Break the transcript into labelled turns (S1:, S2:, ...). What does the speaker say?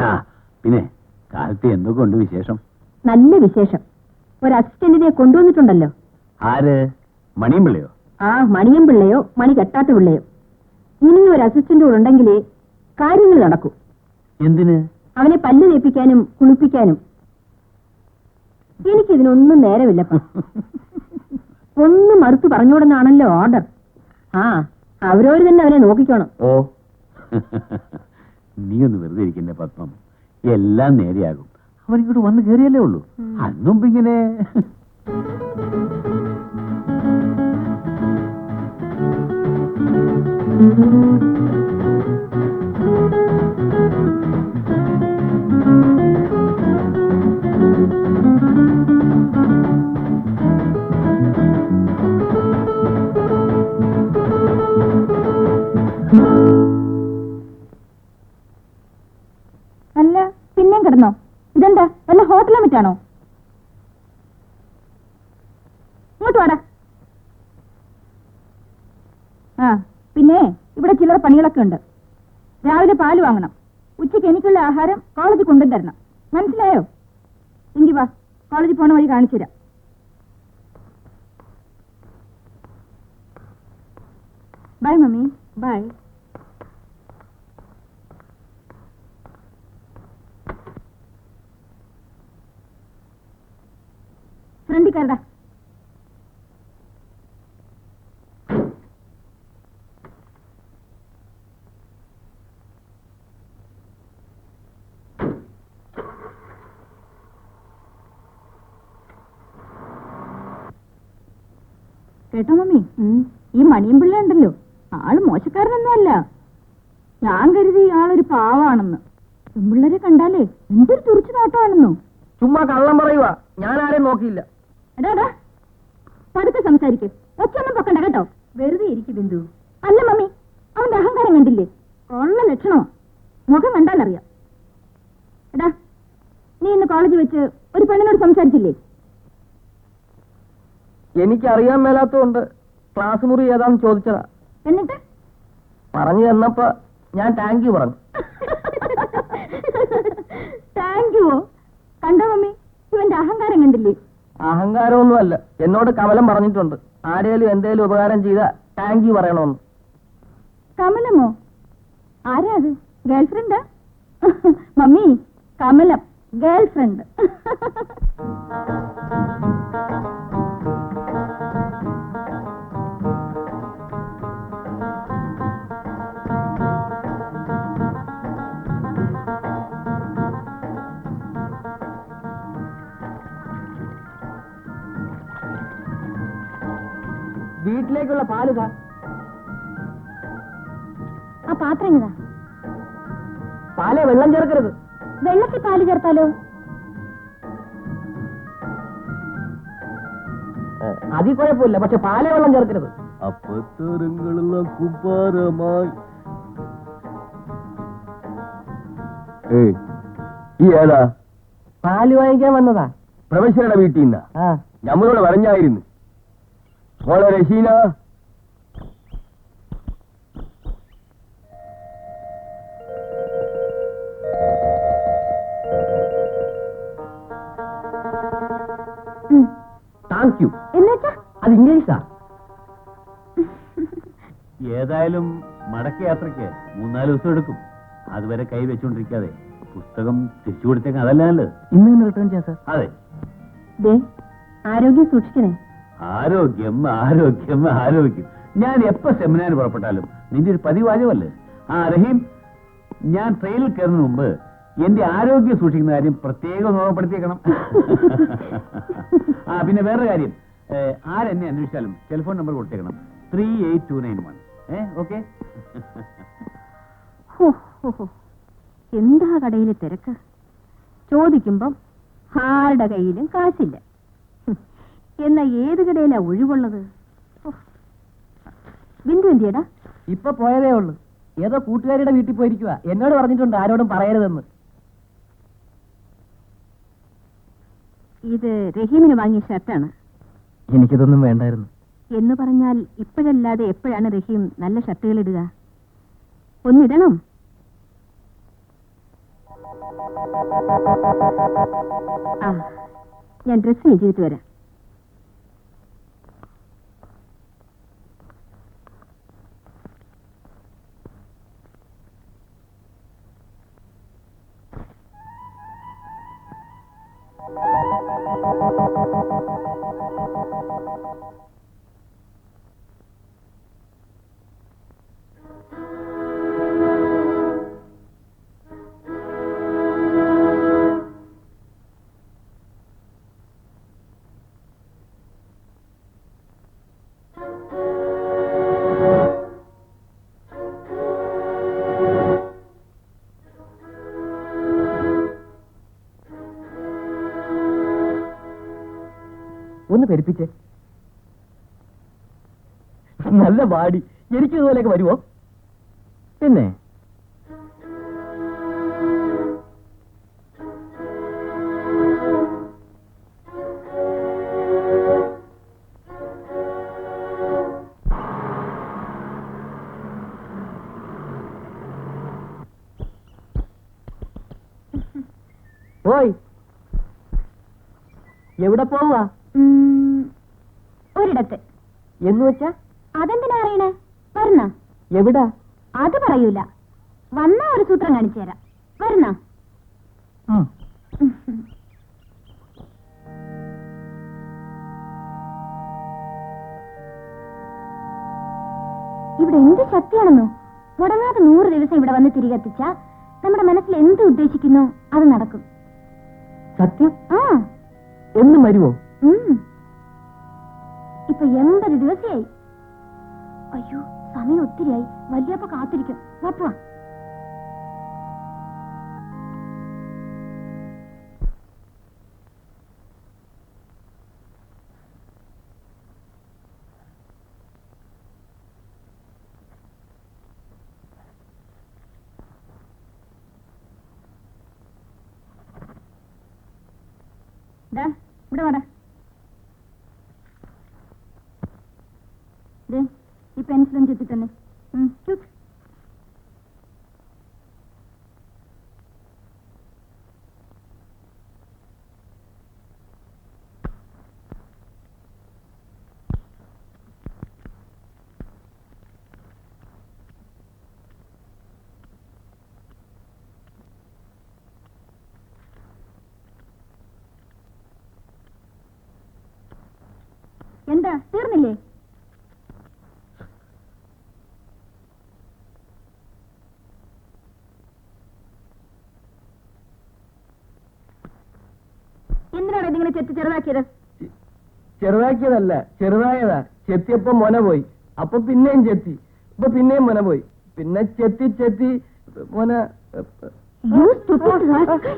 S1: ആ പിന്നെ കാലത്ത് എന്തൊക്കെ ഉണ്ട് വിശേഷം?
S2: നല്ല വിശേഷം. ഒരു അസിസ്റ്റന്റിനെ കൊണ്ടുവന്നിട്ടുണ്ടല്ലോ.
S1: ആര്? മണിയും പിള്ളയോ?
S2: ആ, മണിയും പിള്ളയോ മണി കെട്ടാത്ത പിള്ളയോ. ഇനിയും ഒരു അസിസ്റ്റന്റ് കൂടെ ഉണ്ടെങ്കിലേ കാര്യങ്ങൾ നടക്കൂ.
S1: എന്തിന്?
S2: അവനെ പല്ല് തേപ്പിക്കാനും കുളിപ്പിക്കാനും. എനിക്കിതിനൊന്നും നേരമില്ലപ്പ. ഒന്നും മറുത്തു പറഞ്ഞുകൂടെന്നാണല്ലോ ഓർഡർ. ആ, അവരോര് തന്നെ അവനെ നോക്കിക്കോണം.
S1: ഓ നീ ഒന്ന് വെറുതെ ഇരിക്കണ്ടേ പത്മം, എല്ലാം നേരെയാകും. അവൻ ഇങ്ങോട്ട് വന്ന് കയറിയല്ലേ ഉള്ളൂ. അന്നും ഇങ്ങനെ
S2: അല്ല, പിന്നെയും കിടന്നോ? ഇതെന്താ, വല്ല ഹോട്ടലും മറ്റാണോ? ഇങ്ങോട്ട് വാടാ. ആ, പിന്നെ ഇവിടെ ചില്ലറ പണികളൊക്കെ ഉണ്ട്. രാവിലെ പാല് വാങ്ങണം, ഉച്ചയ്ക്ക് എനിക്കുള്ള ആഹാരം കോളേജിൽ കൊണ്ടും തരണം. മനസ്സിലായോ? എങ്കി വാ, കോളേജിൽ പോണ വഴി കാണിച്ചു തരാം. Bye mummy, bye. ഫ്രണ്ടിൽ കയറടാ. കേട്ടോ മമ്മി, ഈ മണിയും പിള്ള ഉണ്ടല്ലോ, ആള് മോശക്കാരനൊന്നും അല്ല. ഞാൻ കരുതി ആളൊരു പാവാണെന്ന്. പെൺപിള്ളേരെ കണ്ടാലേ എന്തൊരു തുറിച്ചു നോട്ടമാണെന്നോ.
S3: ചുമ്മാ കള്ളം പറയുക, ഞാൻ ആരെയും നോക്കിയില്ല.
S2: എടാ, പതുക്കെ സംസാരിക്കും. ഒച്ചൊന്നും പൊക്കണ്ട കേട്ടോ. വെറുതെ ഇരിക്കും ബിന്ദു. അല്ല മമ്മി, അവന്റെ അഹങ്കാരം കണ്ടില്ലേ? ഉള്ള ലക്ഷണമോ? മുഖം കണ്ടാലറിയാം. എടാ, നീ ഇന്ന് കോളേജിൽ വെച്ച് ഒരു പെണ്ണിനോട് സംസാരിച്ചില്ലേ?
S3: എനിക്കറിയാൻ മേലാത്തതുകൊണ്ട് ക്ലാസ് മുറി ഏതാന്ന് ചോദിച്ചതാ.
S2: എന്നിട്ട്
S3: പറഞ്ഞു തന്നപ്പോ ഞാൻ താങ്ക് യു പറഞ്ഞു.
S2: താങ്ക് യുവോ? കണ്ടോ മമ്മി, ഇവന്റെ അഹങ്കാരം കണ്ടില്ലേ?
S3: അഹങ്കാരമൊന്നുമല്ല, എന്നോട് കമലം പറഞ്ഞിട്ടുണ്ട്, ആരേലും എന്തേലും ഉപകാരം ചെയ്താ താങ്ക് യു പറയണമെന്ന്.
S2: കമലമോ? ആരാ അത്? ഗേൾഫ്രണ്ടാ? Mummy, Kamalam girlfriend.
S3: വീട്ടിലേക്കുള്ള പാലുതാ.
S2: ആ പാത്രം എങ്ങതാ?
S3: പാലെ വെള്ളം ചേർക്കരുത്.
S2: വെള്ളത്തിൽ പാല് ചേർത്താലോ?
S3: അതിൽ കുഴപ്പമില്ല, പക്ഷെ പാലെ വെള്ളം ചേർക്കരുത്.
S1: അപ്പത്തരങ്ങളെല്ലാം കുമ്പാരമായി. ഈ ഏതാ?
S3: പാല് വാങ്ങിക്കാൻ വന്നതാ.
S1: പ്രൊഫസറുടെ വീട്ടിൽ നിന്നാ? ഞമ്മളോട് പറഞ്ഞായിരുന്നു. മോളെ രശീന, താങ്ക് യു.
S2: എന്നുവെച്ചാ
S3: അത് ഇംഗ്ലീഷാ.
S1: ഏതായാലും മടക്ക യാത്രയ്ക്ക് 3-4 ദിവസം എടുക്കും. അതുവരെ കൈ വെച്ചുകൊണ്ടിരിക്കാതെ പുസ്തകം തിരിച്ചു കൊടുത്തേക്കാം. അതല്ല നല്ലത്.
S3: ഇന്ന് തന്നെ റിട്ടേൺ ചെയ്യാം സാർ.
S1: അതെ.
S2: ആരോഗ്യം സൂക്ഷിക്കണേ.
S1: ആരോഗ്യം ആരോഗ്യം ആരോഗ്യം. ഞാൻ എപ്പോ സെമിനാറിന് പുറപ്പെട്ടാലും നിന്റെ ഒരു പതിവാചകമല്ലേ? ആ റഹീം, ഞാൻ ട്രെയിനിൽ കയറുന്നതിന് മുമ്പ് എന്റെ ആരോഗ്യം സൂക്ഷിക്കുന്ന കാര്യം പ്രത്യേകം ഓർമ്മപ്പെടുത്തിയേക്കണം. ആ പിന്നെ വേറൊരു കാര്യം, ആരെന്നെ അന്വേഷിച്ചാലും ടെലിഫോൺ നമ്പർ കൊടുത്തേക്കണം, 38291. ഓക്കെ?
S2: എന്താ കടയിലെ തിരക്ക്? ചോദിക്കുമ്പം ആരുടെ കയ്യിലും കാശില്ല. എന്നാ ഏത് കടയിലാ ഒഴിവുള്ളത്? ബിന്ദു എന്തിയടാ?
S3: ഇപ്പൊ പോയതേ ഉള്ളൂ. ഏതോ കൂട്ടുകാരിയുടെ വീട്ടിൽ പോയിരിക്കുക. എന്നോട് പറഞ്ഞിട്ടുണ്ട് ആരോടും പറയരുതെന്ന്.
S2: ഇത് റഹീമിന് വാങ്ങിയ ഷർട്ടാണ്.
S3: എനിക്കിതൊന്നും വേണ്ടായിരുന്നു.
S2: എന്ന് പറഞ്ഞാൽ ഇപ്പോഴല്ലാതെ എപ്പോഴാണ് റഹീം നല്ല ഷർട്ടുകൾ ഇടുക? ഒന്നിടണം. ആ ഞാൻ ഡ്രസ് ചേഞ്ച് ചെയ്തിട്ട് വരാം.
S3: ഒന്ന് പെരുപ്പിച്ചേ. നല്ല വാടി. എനിക്ക് ഇതുപോലെയൊക്കെ വരുമോ? പിന്നെ ഓയ്, എവിടെ പോവാ?
S2: ഒരിടത്ത്.
S3: എന്ന് വെച്ചാ
S2: അതെന്തിനാ അറിയണേ? വരുന്ന
S3: എവിടാ?
S2: അത് പറയൂല. വന്ന ഒരു സൂത്രം കാണിച്ചു തരാം. വരുന്ന ഇവിടെ എന്ത് ശക്തിയാണെന്നോ. മുടങ്ങാതെ 100 ദിവസം ഇവിടെ വന്ന് തിരികെത്തിച്ച നമ്മുടെ മനസ്സിൽ എന്ത് ഉദ്ദേശിക്കുന്നു അത് നടക്കും.
S3: സത്യം?
S2: ആ,
S3: എന്നും വരുമോ?
S2: ഇപ്പൊ 80 ദിവസമായി. അയ്യോ, സമയം ഒത്തിരിയായി. വല്യപ്പ കാത്തിരിക്കും. വാ. ഇവിടെ വാടാ. ഈ പെൻസിലും ചെത്തി തന്നെ. എന്താ തീർന്നില്ലേ? എന്തിനാണ് ഇതിങ്ങനെ ചെത്തി ചെറുതാക്കിയത്?
S3: ചെറുതാക്കിയതല്ല, ചെറുതായതാ. ചെത്തിയപ്പോ മൊന പോയി. അപ്പൊ പിന്നെയും ചെത്തി. ഇപ്പൊ പിന്നെയും മൊന പോയി. പിന്നെ ചെത്തി ചെത്തി മൊന.
S2: You stupid rascal.